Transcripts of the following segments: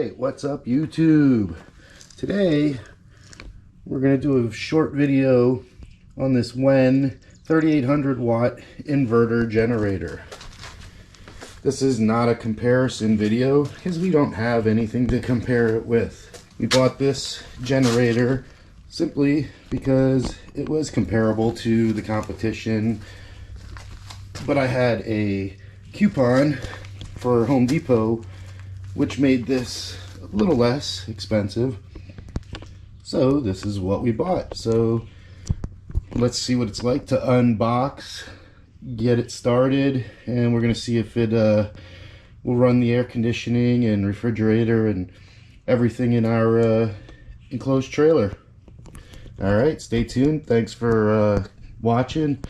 Alright, what's up YouTube? Today we're going to do a short video on this WEN 3800 watt inverter generator. This is not a comparison video because we don't have anything to compare it with. We bought this generator simply because it was comparable to the competition, but I had a coupon for Home Depot which made this a little less expensive, so this is what we bought. So let's see what it's like to unbox, get it started, and we're gonna see if it will run the air conditioning and refrigerator and everything in our enclosed trailer. All right, stay tuned. Thanks for watching.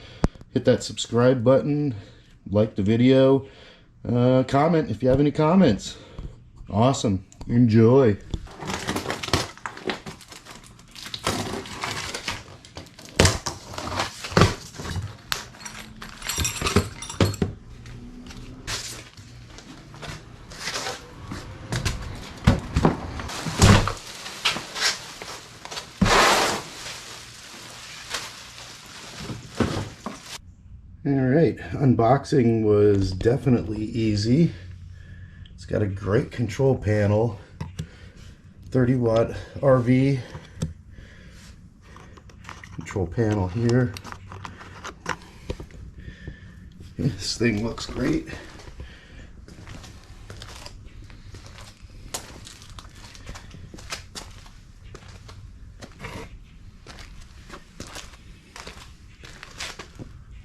Hit that subscribe button, like the video, comment if you have any comments. Awesome. Enjoy. Alright, unboxing was definitely easy. It's got a great control panel, 30 watt RV control panel here. This thing looks great.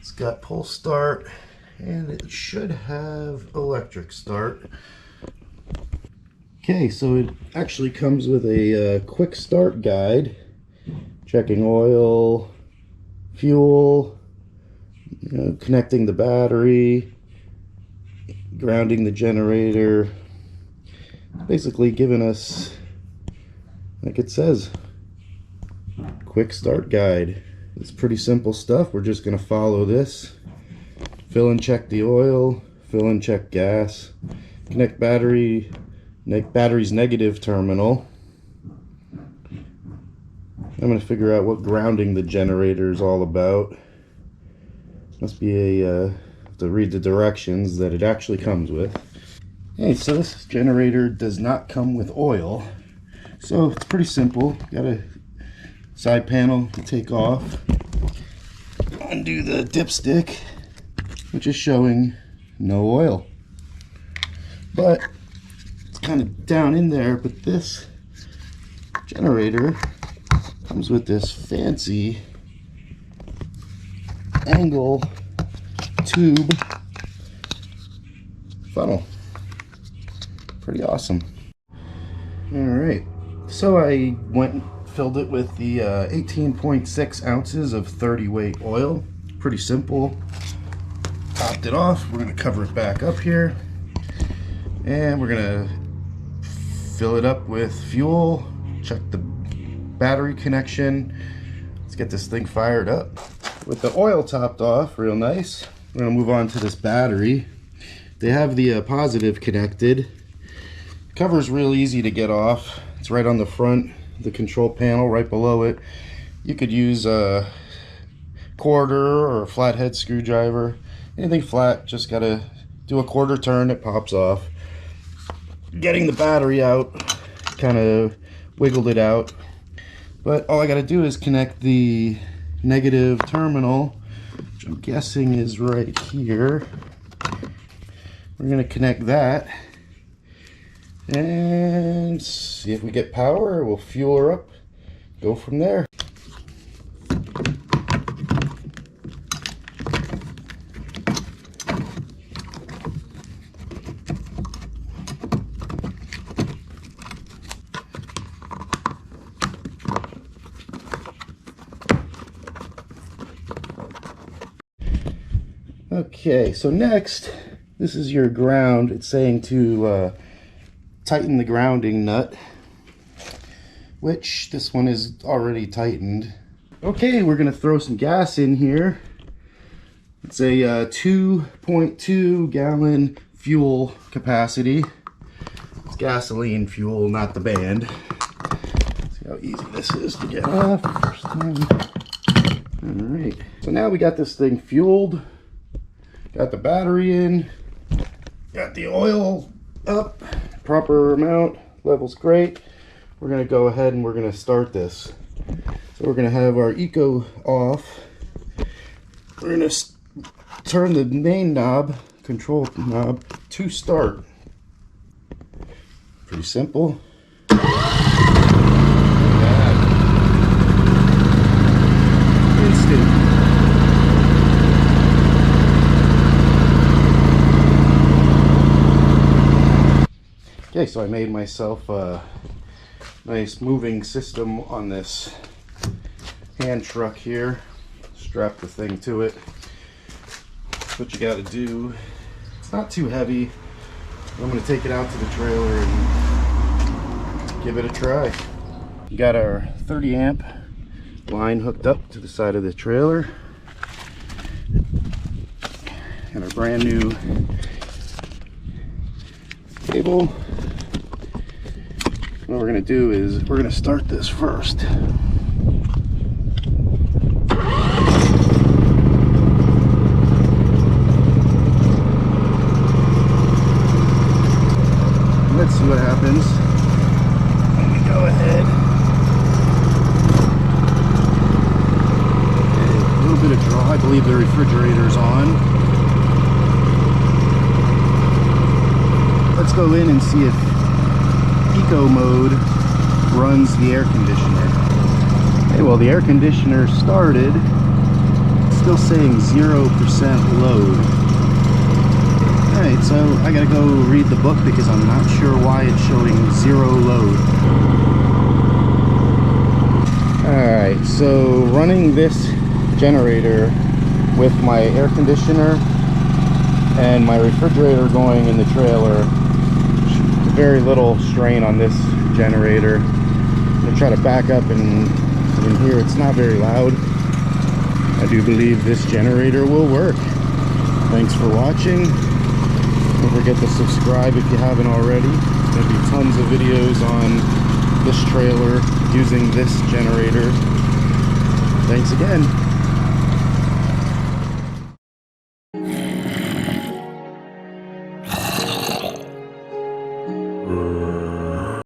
It's got pull start and it should have electric start. Okay, so it actually comes with a quick start guide, checking oil, fuel, connecting the battery, grounding the generator. Basically giving us, like it says, quick start guide. It's pretty simple stuff. We're just going to follow this. Fill and check the oil, fill and check gas, connect battery's negative terminal. I'm going to figure out what grounding the generator is all about. Must be a to read the directions that it actually comes with. Hey, so this generator does not come with oil, so it's pretty simple. Got a side panel to take off. Undo the dipstick, which is showing no oil, but it's kind of down in there. But this generator comes with this fancy angle tube funnel. Pretty awesome. All right, so I went and filled it with the 18.6 ounces of 30 weight oil. Pretty simple. Topped it off. We're going to cover it back up here, and we're going to fill it up with fuel, check the battery connection. Let's get this thing fired up. With the oil topped off real nice, we're going to move on to this battery. They have the positive connected. Cover's real easy to get off. It's right on the front, the control panel right below it. You could use a quarter or a flathead screwdriver. Anything flat, just gotta do a quarter turn, it pops off. Getting the battery out, kind of wiggled it out. But all I gotta do is connect the negative terminal, which I'm guessing is right here. We're gonna connect that and see if we get power. We'll fuel her up, go from there. Okay, so next, this is your ground. It's saying to tighten the grounding nut, which this one is already tightened. Okay, we're gonna throw some gas in here. It's a 2.2 gallon fuel capacity. It's gasoline fuel, not the band. See how easy this is to get off. First time. Alright, so now we got this thing fueled. Got the battery in. Got the oil up. Proper amount. Level's great. We're going to go ahead and we're going to start this. So we're going to have our eco off. We're going to turn the main knob, control knob, to start. Pretty simple. Instant. Okay, so I made myself a nice moving system on this hand truck here. Strap the thing to it. What you got to do, it's not too heavy. I'm going to take it out to the trailer and give it a try. You got our 30 amp line hooked up to the side of the trailer and our brand new cable. What we're going to do is we're going to start this first. Let's see what happens. Let me go ahead. A little bit of draw. I believe the refrigerator's on. Let's go in and see if Eco mode runs the air conditioner. Okay, well, the air conditioner started. It's still saying 0% load. Alright, so I gotta go read the book because I'm not sure why it's showing 0 load. Alright, so running this generator with my air conditioner and my refrigerator going in the trailer, very little strain on this generator. I'm gonna try to back up and in here it's not very loud. I do believe this generator will work. Thanks for watching. Don't forget to subscribe if you haven't already. There'll be tons of videos on this trailer using this generator. Thanks again.